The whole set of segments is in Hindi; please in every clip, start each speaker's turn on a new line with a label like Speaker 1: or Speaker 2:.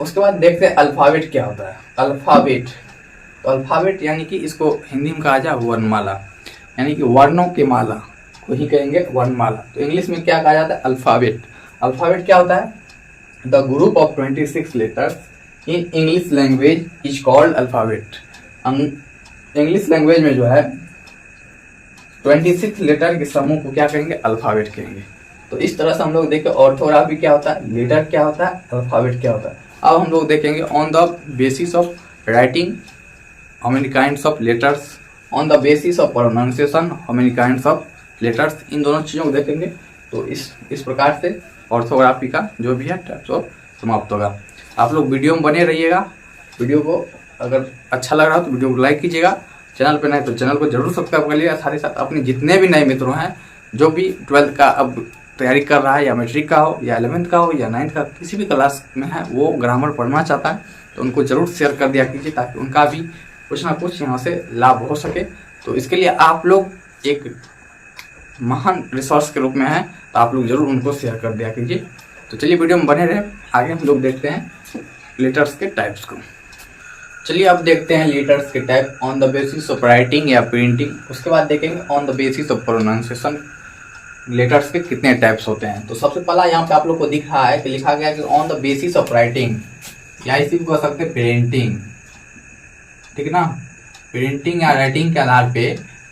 Speaker 1: उसके बाद देखते हैं अल्फाबेट क्या होता है। अल्फाबेट, तो अल्फाबेट यानी कि इसको हिंदी में कहा जाए वर्णमाला, यानी कि वर्णों की माला को ही कहेंगे वर्णमाला। तो इंग्लिश में क्या कहा जाता है? अल्फाबेट। अल्फाबेट क्या होता है? The group of 26 letters in English language is called alphabet. English language में जो है 26 लेटर के समूह को क्या कहेंगे? अल्फाबेट कहेंगे। तो इस तरह से हम लोग देखें ऑर्थोग्राफी क्या होता है, लेटर क्या होता है, अल्फाबेट क्या होता है। अब हम लोग देखेंगे on the basis of writing how many kinds of letters, on the basis of pronunciation how many kinds of letters, इन दोनों चीज़ों को देखेंगे। तो इस प्रकार से ऑर्थोग्राफी का जो भी है टाइप्स ऑफ समाप्त होगा। आप लोग वीडियो में बने रहिएगा। वीडियो को अगर अच्छा लग रहा हो तो वीडियो को लाइक कीजिएगा, चैनल पर नए तो चैनल को जरूर सब्सक्राइब कर लीजिएगा। साथ ही साथ अपने जितने भी नए मित्रों हैं जो भी 12th का अब तैयारी कर रहा है, या मैट्रिक का हो या 11th का हो या 9th का, किसी भी क्लास में है, वो ग्रामर पढ़ना चाहता है तो उनको जरूर शेयर कर दिया कीजिए, ताकि उनका भी कुछ ना कुछ यहाँ से लाभ हो सके। तो इसके लिए आप लोग एक महान रिसोर्स के रूप में है, तो आप लोग जरूर उनको शेयर कर दिया कीजिए। तो चलिए वीडियो में बने रहे, आगे हम लोग देखते हैं लेटर्स के टाइप्स को। चलिए अब देखते हैं लेटर्स के type on the basis of writing या प्रिंटिंग। उसके बाद देखेंगे on the basis of pronunciation letters के कितने टाइप्स होते हैं। तो सबसे पहला यहाँ पे आप लोग को दिख रहा है कि लिखा गया है कि on the basis of writing, या इसी को कह सकते हैं प्रिंटिंग, ठीक ना। प्रिंटिंग या राइटिंग के आधार पे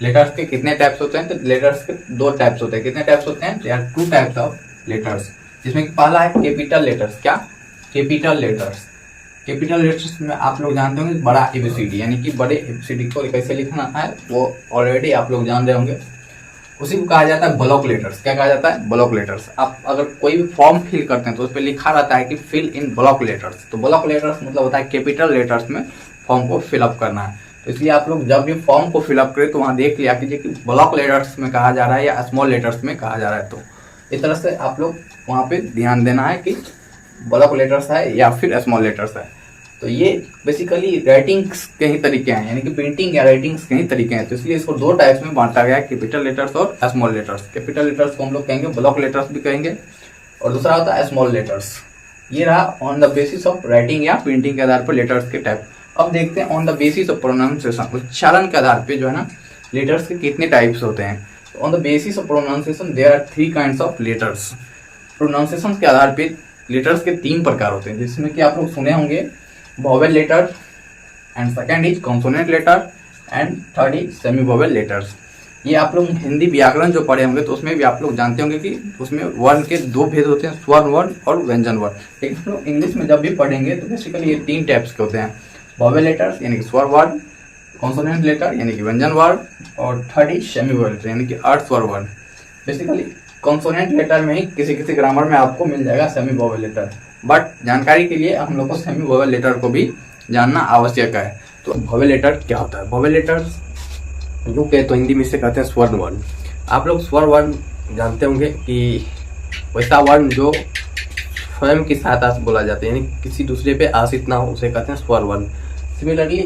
Speaker 1: लेटर्स के कितने टाइप्स होते हैं? तो लेटर्स के दो टाइप्स होते हैं। कितने टाइप्स होते हैं? There are 2 types of letters, जिसमें कि पहला है कैपिटल लेटर्स। क्या? Capital letters. कैपिटल लेटर्स में आप लोग जानते होंगे बड़ा एबीसीडी, यानी कि बड़े एबीसीडी को कैसे लिखना है वो ऑलरेडी आप लोग जान रहे होंगे। उसी को कहा जाता है ब्लॉक लेटर्स। क्या कहा जाता है? Block letters. आप अगर कोई भी फॉर्म फिल करते हैं तो उस पर लिखा रहता है कि फिल इन ब्लॉक लेटर्स। तो ब्लॉक लेटर्स मतलब होता है कैपिटल लेटर्स में फॉर्म को फिलअप करना है। तो इसलिए आप लोग जब भी फॉर्म को फिलअप करें तो वहाँ देख लिया कीजिए कि ब्लॉक लेटर्स में कहा जा रहा है या स्मॉल लेटर्स में कहा जा रहा है। तो इस तरह से आप लोग वहाँ पे ध्यान देना है कि ब्लॉक लेटर्स है या फिर स्मॉल लेटर्स है। तो ये बेसिकली राइटिंग्स के ही तरीके हैं, यानी कि प्रिंटिंग या राइटिंग्स के ही तरीके हैं। तो इसलिए इसको 2 टाइप्स में बांटा गया है, कैपिटल लेटर्स और स्मॉल लेटर्स। कैपिटल लेटर्स को हम लोग कहेंगे ब्लॉक लेटर्स भी कहेंगे, और दूसरा होता है स्मॉल लेटर्स। ये रहा on the basis of writing या प्रिंटिंग के आधार पर लेटर्स के टाइप। अब देखते हैं on the basis of pronunciation, उच्चारण के आधार पे जो है ना लेटर्स के कितने टाइप्स होते हैं। तो on the basis of pronunciation there are 3 kinds of letters. Pronunciation के आधार पे लेटर्स के 3 प्रकार होते हैं, जिसमें कि आप लोग सुने होंगे vowel letter, and second is consonant letter, and third is semi vowel letters। ये आप लोग हिंदी व्याकरण जो पढ़े होंगे तो उसमें भी आप लोग जानते होंगे कि उसमें वर्ण के 2 भेद होते हैं, स्वर वर्ण और व्यंजन वर्ण। लेकिन हम लोग इंग्लिश में जब भी पढ़ेंगे तो बेसिकली ये 3 टाइप्स के होते हैं, vowel letters यानी कि स्वर वर्ण, consonant letter यानी कि व्यंजन वर्ण, और third is semi vowel letter यानी कि अर्ध स्वर वर्ण। बेसिकली कॉन्सोनेंट लेटर में ही किसी किसी ग्रामर में आपको मिल जाएगा सेमी वोवेल लेटर, बट जानकारी के लिए हम लोग को सेमी वोवेल लेटर को भी जानना आवश्यक है। तो वोवेल लेटर क्या होता है? वोवेल लेटर जो के तो हिंदी में से कहते हैं स्वर्ण वर्ण। आप लोग स्वर वर्ण जानते होंगे कि वैसा वर्ण जो स्वयं की सहायता से बोला जाता है, यानी किसी दूसरे पे आश्रित ना हो, उसे कहते हैं स्वर वर्ण। सिमिलरली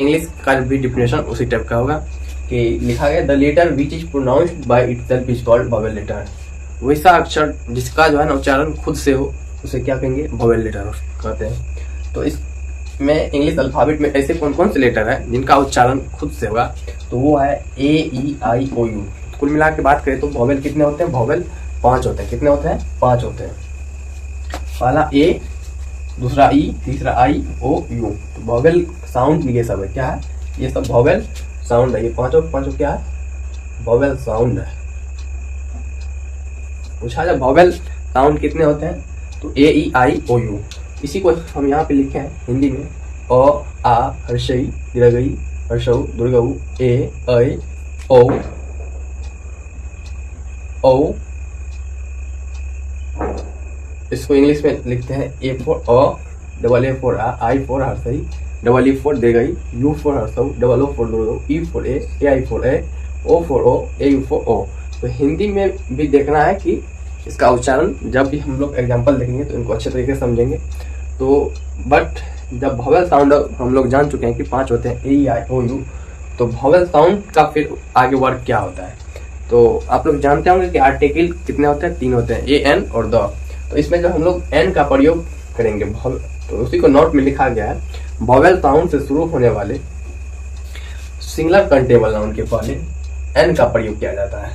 Speaker 1: इंग्लिश का भी डिफिनेशन उसी टाइप का होगा कि लिखा गया the letter which is pronounced by itself is called vowel letter. वैसा अक्षर जिसका जो है ना उच्चारण खुद से हो उसे क्या कहेंगे? वोवेल लेटर कहते हैं। तो इसमें इंग्लिश अल्फाबेट में ऐसे कौन कौन से लेटर है जिनका उच्चारण खुद से होगा? तो वो है A-E-I-O-U। कुल मिला के बात करें तो वोवेल कितने होते हैं? वोवेल 5 होते हैं। कितने होते हैं? 5 होते हैं। पहला A, दूसरा E, तीसरा I-O-U। तो वोवेल साउंड ये सब है। क्या है? ये सब वोवेल साउंड है। ये पांचों क्या है? वोवेल साउंड है। पूछा जाए वोवेल साउंड कितने होते हैं तो A-E-I-O-U। इसी को हम यहाँ पे लिखे हैं हिंदी में अ, आ, हर्षई, दीर्घई, हर्षौ, दुर्गऊ, ए, ऐ, ओ, ओ। इसको इंग्लिश में लिखते हैं A फॉर अ, डबल A फॉर आ, I फॉर हर्षई, डबल E फॉर दीर्घई, U फॉर हर्षौ, डबल O फॉर दुर्गऊ, E फॉर ए, AI फॉर ए, O फॉर ओ, AU फॉर ओ। तो हिंदी में भी देखना है कि इसका उच्चारण जब भी हम लोग एग्जाम्पल देखेंगे तो इनको अच्छे तरीके से समझेंगे। तो बट जब वोवेल साउंड हम लोग जान चुके हैं कि 5 होते हैं A-E-I-O-U, तो वोवेल साउंड का फिर आगे वर्ड क्या होता है? तो आप लोग जानते होंगे कि आर्टिकल कितने होते हैं? 3 होते हैं, A, N और द। तो इसमें जब हम लोग N का प्रयोग करेंगे
Speaker 2: तो उसी को नोट में लिखा गया है, वॉवेल साउंड से शुरू होने वाले सिंगुलर कंटेबल नाउन के पहले एन का प्रयोग किया जाता है।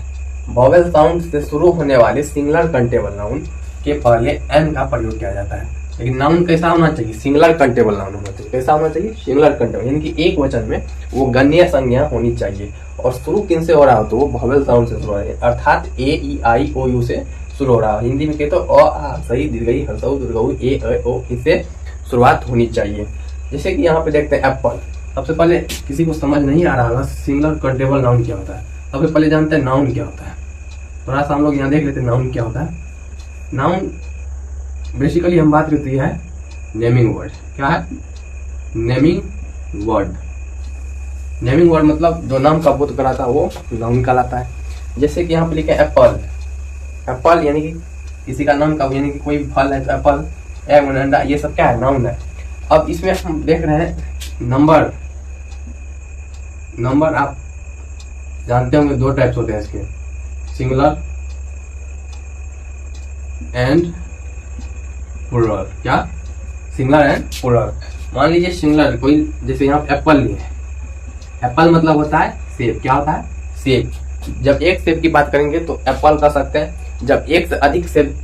Speaker 2: वॉवेल साउंड से शुरू होने वाले सिंगुलर कंटेबल नाउन के पहले एन का प्रयोग किया जाता है। लेकिन नाउन कैसा होना चाहिए? सिंगुलर कंटेबल नाउन होना चाहिए। कैसा होना चाहिए? सिंगुलर कंटेबल, यानी कि एक वचन में वो गण्य संज्ञा होनी चाहिए। और शुरू किन से हो रहा हो? तो वो वॉवेल साउंड से शुरू हो रहा है, अर्थात ए ई आई ओ यू से शुरू हो रहा है। हिंदी में कहते तो अ आ सही दीर्घई हर्षऊ दीर्घऊ ए ऐ ओ, इससे शुरुआत होनी चाहिए। जैसे कि यहाँ पे देखते हैं एप्पल। सबसे पहले किसी को समझ नहीं आ रहा होगा सिंगुलर कंटेबल नाउन क्या होता है। सबसे पहले जानते हैं नाउन क्या होता है। थोड़ा सा हम लोग यहाँ देख लेते हैं नाउन क्या होता है। नाउन बेसिकली हम बात करती है नेमिंग वर्ड। क्या है? Naming word. नेमिंग वर्ड मतलब जो नाम का बोध कराता है वो नाउन कहलाता है। जैसे कि यहाँ पे लिखे एप्पल। एप्पल यानी कि किसी का नाम का, यानी कि कोई फल है तो एप्पल, एग अंडा, ये सब क्या है? नाउन है। अब इसमें हम देख रहे हैं नंबर। नंबर आप जानते होंगे दो टाइप्स होते हैं इसके, सिंगुलर एंड प्लूरल। क्या? Singular and plural. मान लीजिए सिंगुलर कोई, जैसे यहाँ पे एप्पल लिए है। एप्पल मतलब होता है सेब। क्या होता है? सेब। जब एक सेब की बात करेंगे तो एप्पल कह सकते हैं। जब एक से अधिक सेब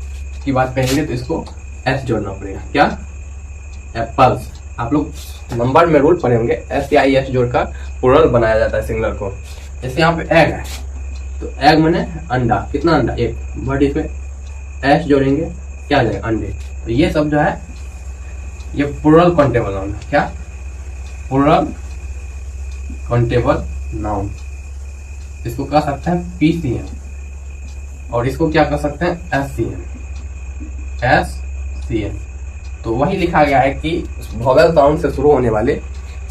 Speaker 2: की बात करेंगे तो इसको एस जोड़ना पड़ेगा। क्या? एप्पल्स। आप लोग नंबर में रूल पढ़े होंगे, एस या आई एस जोड़कर प्लूरल बनाया जाता है सिंगुलर को। जैसे यहाँ पे एग है तो एग माने अंडा। कितना अंडा? एक। बट इसमें एस जोड़ेंगे क्या आ जाएगा? अंडे। तो ये सब जो है ये प्लूरल काउंटेबल नाउन है। क्या? Plural countable noun. इसको कह सकते हैं पीसीएम और इसको क्या कह सकते हैं? एससीएम। एससीएम। तो वही लिखा गया है कि वॉवेल साउंड से शुरू होने वाले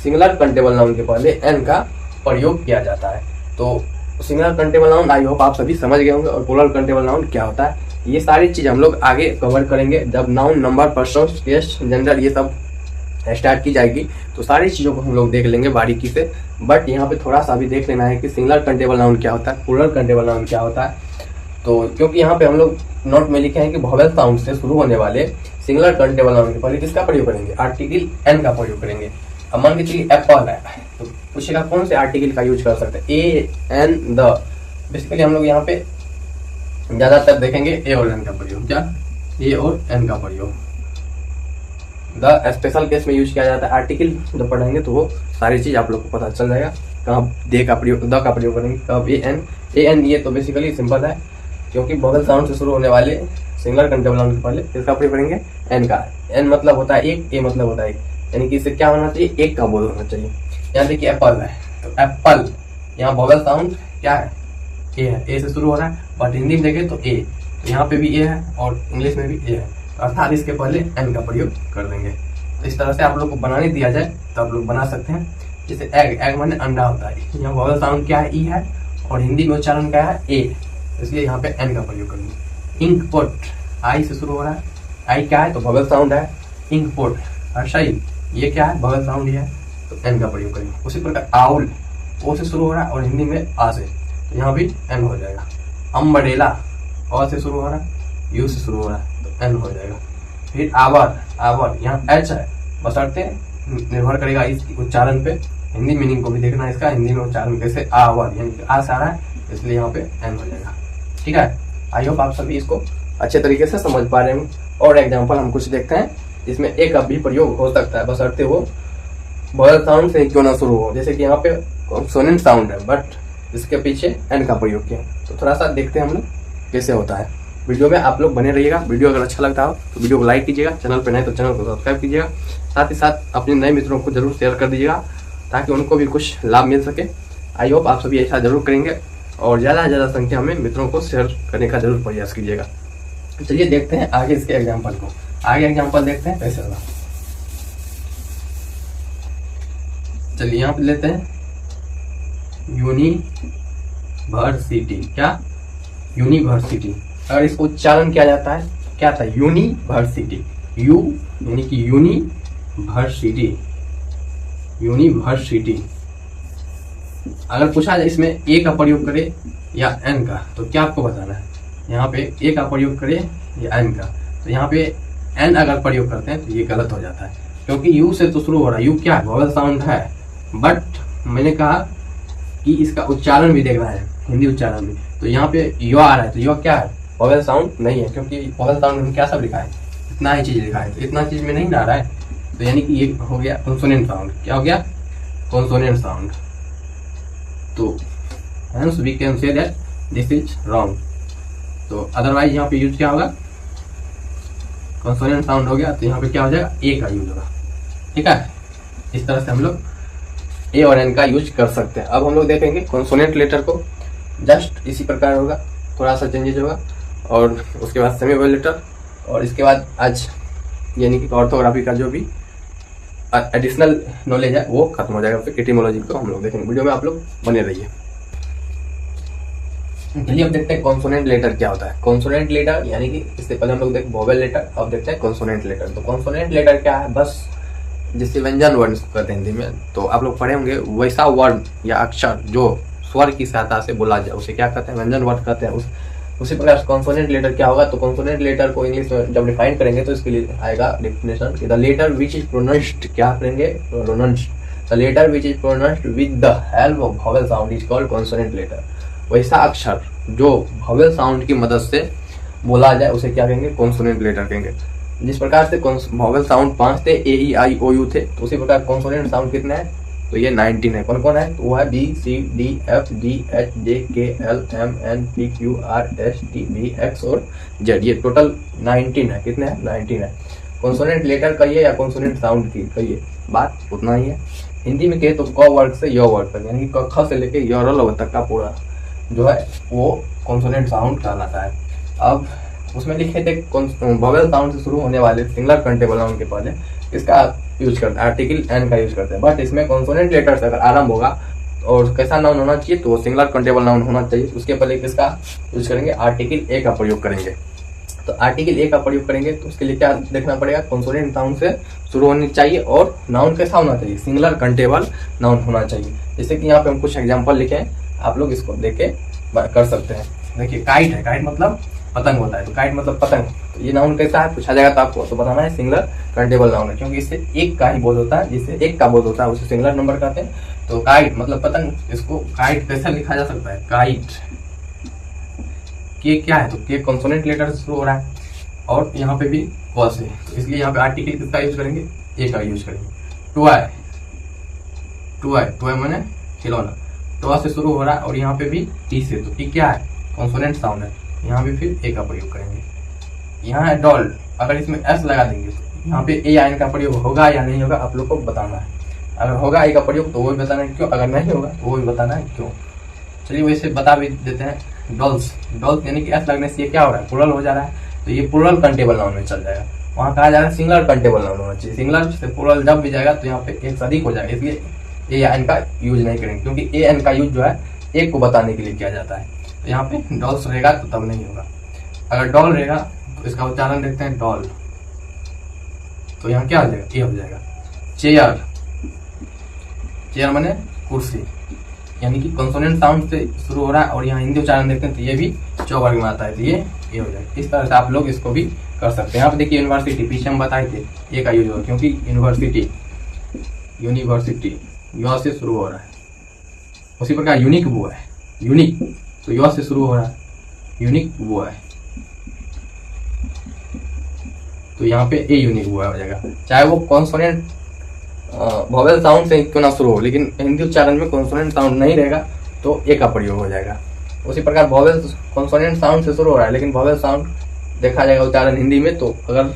Speaker 2: सिंगुलर काउंटेबल नाउन के पहले एन का प्रयोग किया जाता है। तो singular countable noun I hope आप सभी समझ गए होंगे, और प्लूरल काउंटेबल नाउन क्या होता है ये सारी चीज हम लोग आगे कवर करेंगे। जब noun, number, person, case, gender ये सब स्टार्ट की जाएगी तो सारी चीजों को हम लोग देख लेंगे बारीकी से। बट यहाँ पे थोड़ा सा भी देख लेना है कि सिंगुलर काउंटेबल नाउन क्या होता है, प्लूरल काउंटेबल नाउन क्या होता है। तो क्योंकि यहाँ पे हम लोग नोट में लिखे हैं कि वॉवेल साउंड से शुरू होने वाले सिंगुलर काउंटेबल नाउन के पहले किसका प्रयोग करेंगे? आर्टिकल एन का प्रयोग करेंगे। अब मान के चलिए एप्पल है तो पूछेगा कौन से आर्टिकल का यूज कर सकते हैं? ए, एन, द। बेसिकली हम लोग यहाँ पे ज्यादातर देखेंगे ए और एन का प्रयोग। क्या? ए और एन का प्रयोग। द स्पेशल केस में यूज किया जाता है। आर्टिकल जब पढ़ेंगे तो वो सारी चीज आप लोग को पता चल जाएगा, कहाँ दे का प्रयोग, द का प्रयोग करेंगे, कब ए एन। ये तो बेसिकली सिंपल है, क्योंकि वॉवेल साउंड से शुरू होने वाले सिंगुलर काउंटेबल नाउन के पहले इसका प्रयोग करेंगे एन का। एन मतलब होता है एक, ए मतलब होता है एक, यानी कि इससे क्या होना चाहिए? एक का बोध होना चाहिए। यहाँ देखिए एप्पल है तो एप्पल, यहाँ वॉवेल साउंड क्या है? ए है। ए से शुरू हो रहा है, बट हिंदी में देखें तो ए, तो यहाँ पे भी ए है और इंग्लिश में भी ए है, अर्थात इसके पहले एन का प्रयोग कर देंगे। तो इस तरह से आप लोग को बनाने दिया जाए तो आप लोग बना सकते हैं। जैसे एग, एग माने अंडा होता है। यहाँ वॉवेल साउंड क्या है? ई है, और हिंदी में उच्चारण क्या है? ए, इसलिए यहाँ पे एन का प्रयोग करेंगे। इंक पोट, आई से शुरू हो रहा है। आई क्या है? तो वॉवेल साउंड है। इंक पोट, हर्षई, ये क्या है? वॉवेल साउंड ही है, तो एन का प्रयोग करेंगे। उसी प्रकार आउल, ओ से शुरू हो रहा है और हिंदी में आ से, तो यहाँ भी एन हो जाएगा। अम्ब्रेला, और से शुरू हो रहा है, यू से शुरू हो रहा है, तो एन हो जाएगा। फिर आवर, आवर यहाँ एच है, बशर्ते निर्भर करेगा इस उच्चारण पे। हिंदी मीनिंग को भी देखना है इसका, हिंदी में उच्चारण कैसे आवर, यानी कि आ से आ रहा है, इसलिए यहाँ पे एन हो जाएगा। ठीक है, आई होप आप सभी इसको अच्छे तरीके से समझ पा रहे हैं। और एग्जाम्पल हम कुछ देखते हैं जिसमें एक का भी प्रयोग हो सकता है, बशर्ते वो वॉवेल साउंड से क्यों ना शुरू हो। जैसे कि यहाँ पे कॉन्सोनेंट साउंड है बट इसके पीछे एन का प्रयोग किया, तो थोड़ा सा देखते हैं हम लोग कैसे होता है। वीडियो में आप लोग बने रहिएगा। वीडियो अगर अच्छा लगता हो तो वीडियो को लाइक कीजिएगा, चैनल पर नए तो चैनल को सब्सक्राइब कीजिएगा, साथ ही साथ अपने नए मित्रों को जरूर शेयर कर दीजिएगा ताकि उनको भी कुछ लाभ मिल सके। आई होप आप सभी ऐसा जरूर करेंगे और ज़्यादा से ज़्यादा संख्या में मित्रों को शेयर करने का जरूर प्रयास कीजिएगा। चलिए देखते हैं आगे इसके एग्जाम्पल को। आगे एग्जाम्पल देखते हैं कैसे होगा। चलिए यहाँ पे लेते हैं यूनिवर्सिटी। क्या? यूनिवर्सिटी। अगर इसको उच्चारण किया जाता है क्या था? यूनिवर्सिटी। यू यानी कि यूनिवर्सिटी, यूनिवर्सिटी। अगर पूछा जाए इसमें ए का प्रयोग करे या एन का, तो क्या आपको बताना है? यहाँ पे ए का प्रयोग करे या एन का, तो यहाँ पे एन अगर प्रयोग करते हैं तो ये गलत हो जाता है, क्योंकि यू से तो शुरू हो रहा है। यू क्या है, वॉवेल साउंड है, बट मैंने कहा कि इसका उच्चारण भी देखना है, हिंदी उच्चारण भी। तो यहाँ पे यो आ रहा है, तो यो क्या है, वॉवेल साउंड नहीं है, क्योंकि वॉवेल साउंड में क्या सब लिखा है, इतना ही चीज लिखा है, तो इतना चीज में नहीं ना आ रहा है, तो यानी कि ये हो गया कॉन्सोनेंट साउंड। क्या हो गया, कॉन्सोनेंट साउंड। तो hence we can say that this is wrong। तो अदरवाइज यहाँ पे यूज क्या होगा, कॉन्सोनेंट साउंड हो गया, तो यहाँ पे क्या हो जाएगा, ए का यूज होगा। ठीक है, इस तरह से हम लोग ए और एन का यूज कर सकते हैं। अब हम लोग देखेंगे कॉन्सोनेंट लेटर को, जस्ट इसी प्रकार होगा, थोड़ा सा चेंजेज होगा, और उसके बाद सेमी वोवेल लेटर, और इसके बाद आज यानी कि ऑर्थोग्राफी का जो भी एडिशनल नॉलेज है वो खत्म हो जाएगा। फिर एटिमोलॉजी को हम लोग देखेंगे, वीडियो में आप लोग बने रहिए। चलिए अब देखते हैं कॉन्सोनेंट लेटर क्या होता है। कॉन्सोनेंट लेटर यानी कि इससे पहले हम लोग देख वोवेल लेटर, अब देखते हैं कॉन्सोनेंट लेटर। तो कॉन्सोनेंट लेटर क्या है, बस जिससे व्यंजन वर्ण कहते हैं हिंदी में, तो आप लोग पढ़े होंगे, वैसा वर्ण या अक्षर जो स्वर की सहायता से बोला जाए उसे क्या कहते हैं, व्यंजन वर्ण कहते हैं। उसी प्रकार कॉन्सोनेंट लेटर क्या होगा, तो कॉन्सोनेंट लेटर को इंग्लिश में जब डिफाइन करेंगे तो इसके लिए आएगा definition, the letter which is pronounced, क्या करेंगे, pronounced, the letter which is pronounced with the help of vowel sound is called consonant letter. वैसा अक्षर जो वोवेल साउंड की मदद से बोला जाए उसे क्या कहेंगे, कॉन्सोनेंट लेटर कहेंगे। जिस प्रकार से वोवेल साउंड 5 थे, ए ई आई ओ यू थे, तो उसी प्रकार कॉन्सोनेंट साउंड कितने हैं, तो ये 19 है। कौन कौन है, तो वो है B C D F G H J K L M N P Q R S T V X और जेड, ये टोटल 19 है। कितने हैं, 19 है। कॉन्सोनेंट लेटर कहिए या कॉन्सोनेंट साउंड की कहिए, बात उतना ही है। हिंदी में कहे तो क वर्ग से य वर्ग तक, यानी कि ख से लेके य र तक का पूरा जो है वो कॉन्सोनेंट साउंड कहलाता है। अब उसमें लिखे थे वोवेल साउंड से शुरू होने वाले सिंगुलर काउंटेबल नाउन के पहले इसका यूज करते हैं, आर्टिकल एन का यूज करते हैं। बट इसमें कॉन्सोनेंट लेटर से अगर आरंभ होगा और कैसा नाउन होना चाहिए, तो वो सिंगुलर काउंटेबल नाउन होना चाहिए। उसके पहले किसका यूज करेंगे, आर्टिकल ए का प्रयोग करेंगे। तो आर्टिकल ए का प्रयोग करेंगे तो उसके लिए क्या देखना पड़ेगा, कॉन्सोनेंट साउंड से शुरू होनी चाहिए और नाउन कैसा होना चाहिए, सिंगुलर काउंटेबल नाउन होना चाहिए। जैसे कि यहाँ पे हम कुछ एग्जाम्पल लिखे हैं, आप लोग इसको देख के कर सकते हैं। देखिए काइट है, काइट मतलब पतंग होता है, तो काइट मतलब पतंग, तो ये नाउन कैसा है पूछा जाएगा तो आपको तो बताना है सिंगुलर काउंटेबल नाउन है, क्योंकि इससे एक का ही बोध होता है, जिससे एक का बोध होता है उसे सिंगुलर नंबर कहते हैं। तो काइट मतलब पतंग, इसको काइट कैसे लिखा जा सकता है, काइट। के क्या है, तो के कॉन्सोनेंट लेटर से शुरू हो रहा है और यहाँ पे भी क से, तो इसलिए यहाँ पे आर्टिकल किसका यूज करेंगे, ए का यूज करेंगे। टॉय, टॉय, टॉय माने खिलौना, टॉय से शुरू हो रहा है और यहाँ पे भी टी से, तो टी क्या है, कॉन्सोनेंट साउंड है, यहाँ पे फिर ए का प्रयोग करेंगे। यहाँ है डॉल, अगर इसमें एस लगा देंगे तो यहाँ पे ए आयन का प्रयोग होगा या नहीं होगा आप लोग को बताना है। अगर होगा ए का प्रयोग तो वो भी बताना है क्यों, अगर नहीं होगा तो वो भी बताना है क्यों। चलिए वैसे बता भी देते हैं। डॉल्स, डॉल्स यानी कि एस लगने से ये क्या हो रहा है, प्लुरल हो जा रहा है, तो ये प्लुरल काउंटेबल नाउन में चल जाएगा। वहाँ कहा जा रहा है सिंगुलर काउंटेबल नाउन होना चाहिए, सिंगुलर से प्लुरल जब भी जाएगा तो यहाँ पे एक से अधिक हो जाएगा, इसलिए ए एन का यूज नहीं करेंगे, क्योंकि ए एन का यूज जो है एक को बताने के लिए किया जाता है। तो यहाँ पे डॉल्स रहेगा तो तब नहीं होगा। अगर डॉल रहेगा तो इसका उच्चारण देखते हैं, डॉल, तो यहाँ क्या हो जाएगा, ए हो जाएगा। चेयर, चेयर माने कुर्सी, यानी कि कॉन्सोनेंट साउंड से शुरू हो रहा है और यहाँ हिंदी उच्चारण देखते हैं तो ये भी च वर्ग में आता है, तो ये हो जाएगा। इस तरह से आप लोग इसको भी कर सकते हैं। यहाँ पे देखिए यूनिवर्सिटी, पीछे हम बताए थे ए का यूज होगा, क्योंकि यूनिवर्सिटी, यूनिवर्सिटी यू से शुरू हो रहा है। उसी प्रकार यूनिक वो है, यूनिक तो यू से शुरू हो रहा है, यूनिक वो है, तो यहाँ पे ए यूनिक वो हो जाएगा। चाहे वो कॉन्सोनेंट वोवेल साउंड से क्यों ना शुरू हो, लेकिन हिंदी उच्चारण में कॉन्सोनेंट साउंड नहीं रहेगा तो ए का प्रयोग हो जाएगा। उसी प्रकार वोवेल कॉन्सोनेंट साउंड से शुरू हो रहा है, लेकिन वोवेल साउंड देखा जाएगा उच्चारण हिंदी में, तो अगर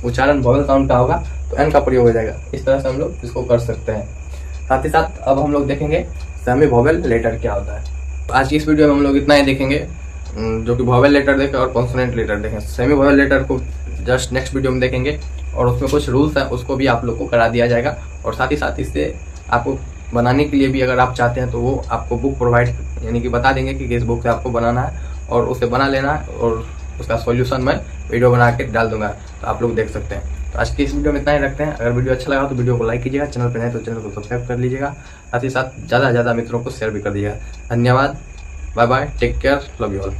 Speaker 2: उच्चारण वोवेल साउंड का होगा तो एन का प्रयोग हो जाएगा। इस तरह से हम लोग इसको कर सकते हैं। साथ ही साथ अब हम लोग देखेंगे सेमी वोवेल लेटर क्या होता है। आज की इस वीडियो में हम लोग इतना ही देखेंगे, जो कि वोवेल लेटर देखें और कॉन्सोनेंट लेटर देखें। सेमी वोवेल लेटर को जस्ट नेक्स्ट वीडियो में देखेंगे और उसमें कुछ रूल्स है उसको भी आप लोग को करा दिया जाएगा, और साथ ही साथ इससे आपको बनाने के लिए भी अगर आप चाहते हैं तो वो आपको बुक प्रोवाइड यानी कि बता देंगे कि किस बुक से आपको बनाना है और उसे बना लेना है, और उसका सॉल्यूशन मैं वीडियो बना के डाल दूंगा, तो आप लोग देख सकते हैं। तो आज की इस वीडियो में इतना ही रखते हैं। अगर वीडियो अच्छा लगा तो वीडियो को लाइक कीजिएगा, चैनल पर नए तो चैनल को सब्सक्राइब कर लीजिएगा, साथ ही साथ ज़्यादा से ज़्यादा मित्रों को शेयर भी कर दीजिएगा। धन्यवाद, bye bye, take care, love you all.